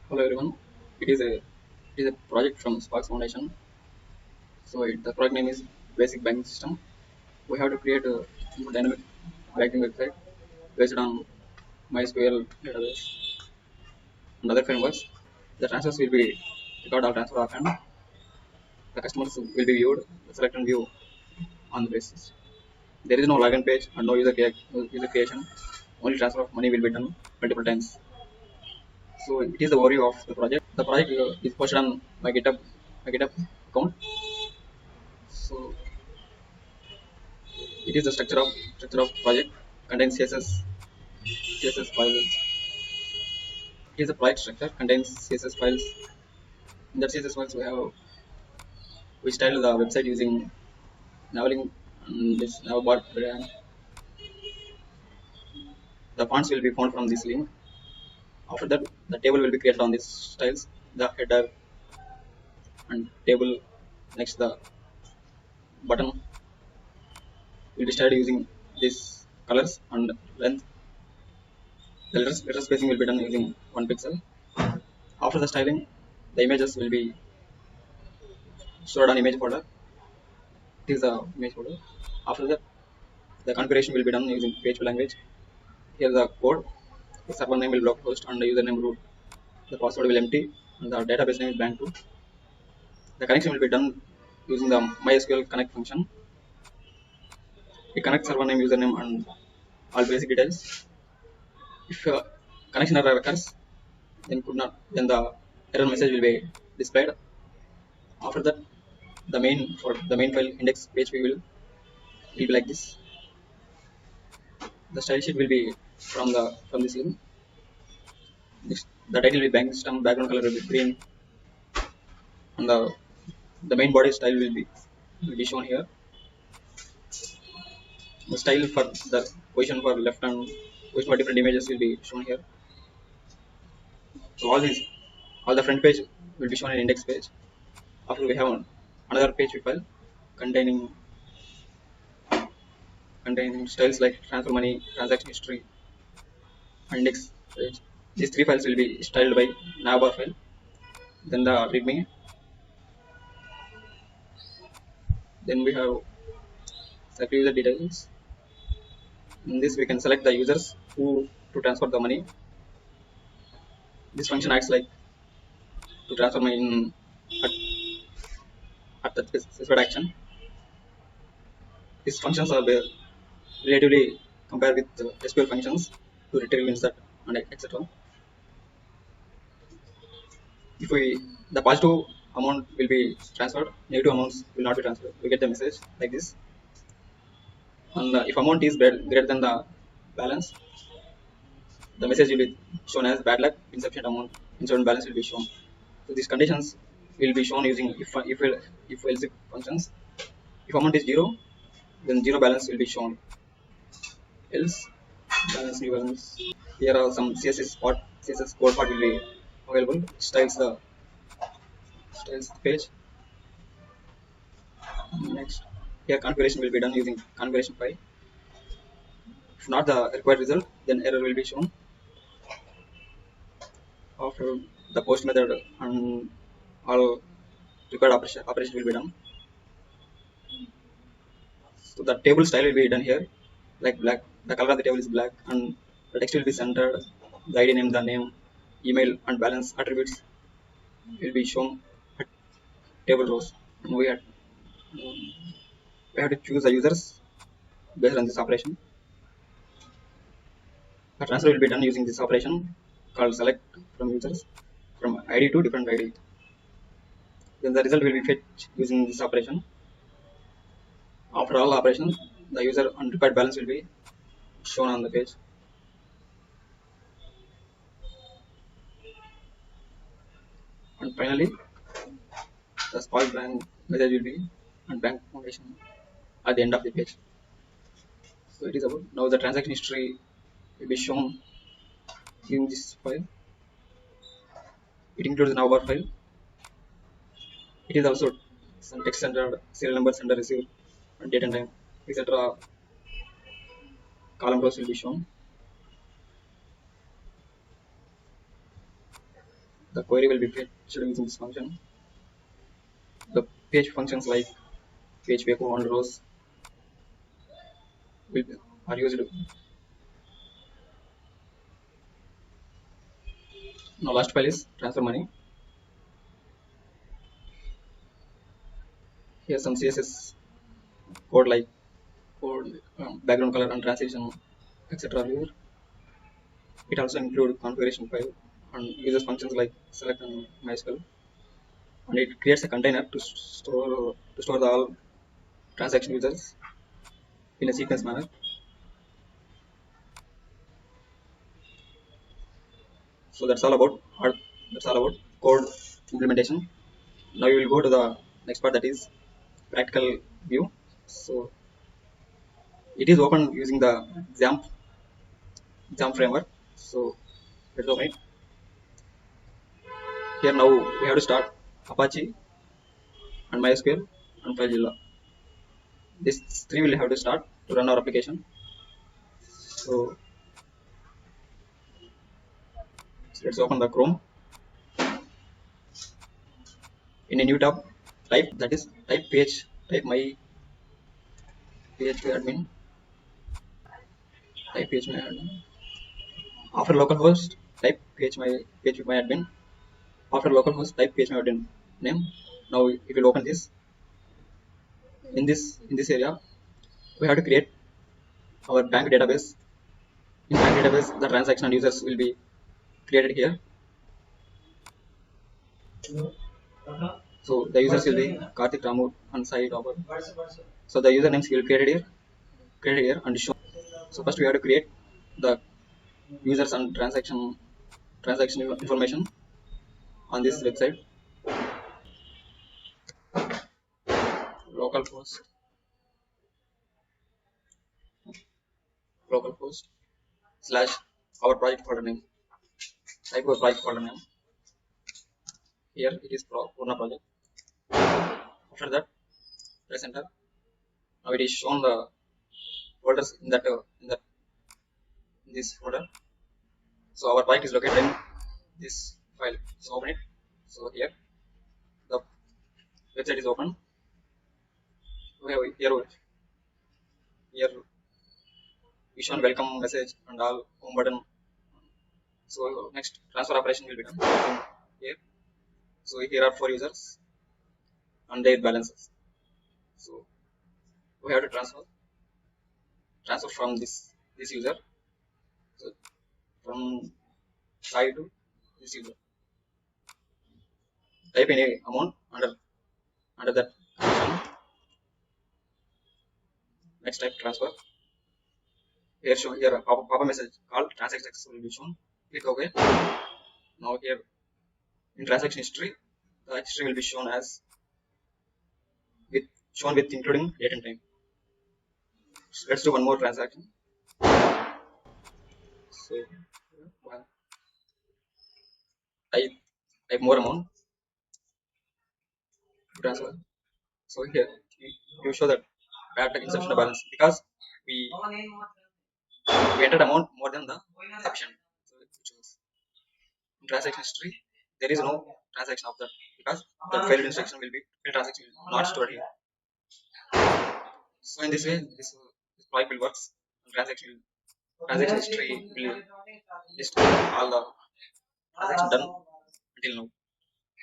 Hello everyone. It is a project from Sparks Foundation. The project name is Basic Banking System. We have to create a dynamic banking website based on MySQL database and other frameworks. The transfers will be record all transfer offhand. The customers will be viewed, select and view on the basis. There is no login page and no user creation. Only transfer of money will be done multiple times. So it is the overview of the project. The project is posted on my GitHub account. So it is the structure of project contains CSS files. It is a project structure contains CSS files. In that CSS files we style the website using Naveling and this Navbot brand. The fonts will be found from this link. After that, the table will be created on these styles. The header and table next the button will be styled using these colors and length. The letter spacing will be done using 1 pixel. After the styling, the images will be stored on image folder. It is the image folder. After that, the configuration will be done using PHP language. Here the code, the server name will localhost and the username root. The password will empty and the database name is bank2. The connection will be done using the MySQL connect function. It connects server name, username and all basic details. If connection error occurs, then the error message will be displayed. After that, the main file index PHP will be like this. The style sheet will be from this link. The title will be bank system, background color will be green, and the main body style will be shown here. The style for the position for left and position for different images will be shown here. So all the front page will be shown in index page. After we have another page file containing containing styles like transfer money, transaction history, and index page. These three files will be styled by navbar file. Then the readme. Then we have select user details. In this we can select the users who to transfer the money. This function acts like to transfer money at, at the specified action. These functions are relatively compared with SQL functions to retrieve insert and etc. If the positive amount will be transferred, negative amounts will not be transferred. We get the message like this. And if amount is greater than the balance, the message will be shown as bad luck. Insufficient balance will be shown. So these conditions will be shown using if else functions. If amount is zero, then zero balance will be shown. Else balance new balance. Here are some CSS code part will be available. Styles the page. Next, here configuration will be done using configuration file. If not the required result, then error will be shown. After the post method and all required operation will be done. So the table style will be done here, like black. The color of the table is black, and the text will be centered. The ID name, the name, email, and balance attributes will be shown at table rows. And we have to choose the users based on this operation. The transfer will be done using this operation called select from users from ID to different ID. Then the result will be fetched using this operation. After all operations, the user and required balance will be shown on the page. And finally, the spoil bank message will be and bank foundation at the end of the page. So it is about now the transaction history will be shown in this file. It includes an navbar file. It is also some text center, serial number, sender, receive, and date and time, etc. Column rows will be shown. the query will be fetched using this function. The page functions like page echo and rows are used. Now last file is transfer money. Here some CSS code like background color and transition, etc. Here it also includes configuration file and uses functions like select and MySQL, and it creates a container to store the all transaction users in a sequence manner. So that's all about code implementation. Now we will go to the next part, that is practical view. So it is open using the XAMPP framework. So let's open it. Here now we have to start Apache and MySQL and FileZilla. These three will have to start to run our application. So let's open the Chrome. In a new tab, type my PHP admin. Type PHP my admin. After localhost, type PHP my admin. After localhost, type PHP my admin name. Now if you open this, in this area, we have to create our bank database. In bank database, the transaction and users will be created here. So the users will be Karthik, Ramu, and Sai Topper. So the usernames will be created here and shown. So first we have to create the users and transaction information on this website. Localhost / our project folder name. Type our project folder name. Here it is Purna project. After that, press enter. Now it is shown the folders in this folder. So our project is located in this file. So open it. So here the website is open. Here we shown welcome message and all home button. So next transfer operation will be done here. So here are 4 users and their balances. So we have to transfer from this user. So from Sai to this user. Type any amount under that condition. Next type transfer. Here a pop-up message called transaction success will be shown. Click OK. Now here in transaction history, the history will be shown with including date and time. So let's do one more transaction. So type more amount to transfer. So here you show that bad inception of balance because we entered amount more than the option. So it shows in transaction history there is no transaction of that because the failed instruction will be failed transaction will not stored here. So in this way, this project will works. Transaction history will list all the transactions done until now.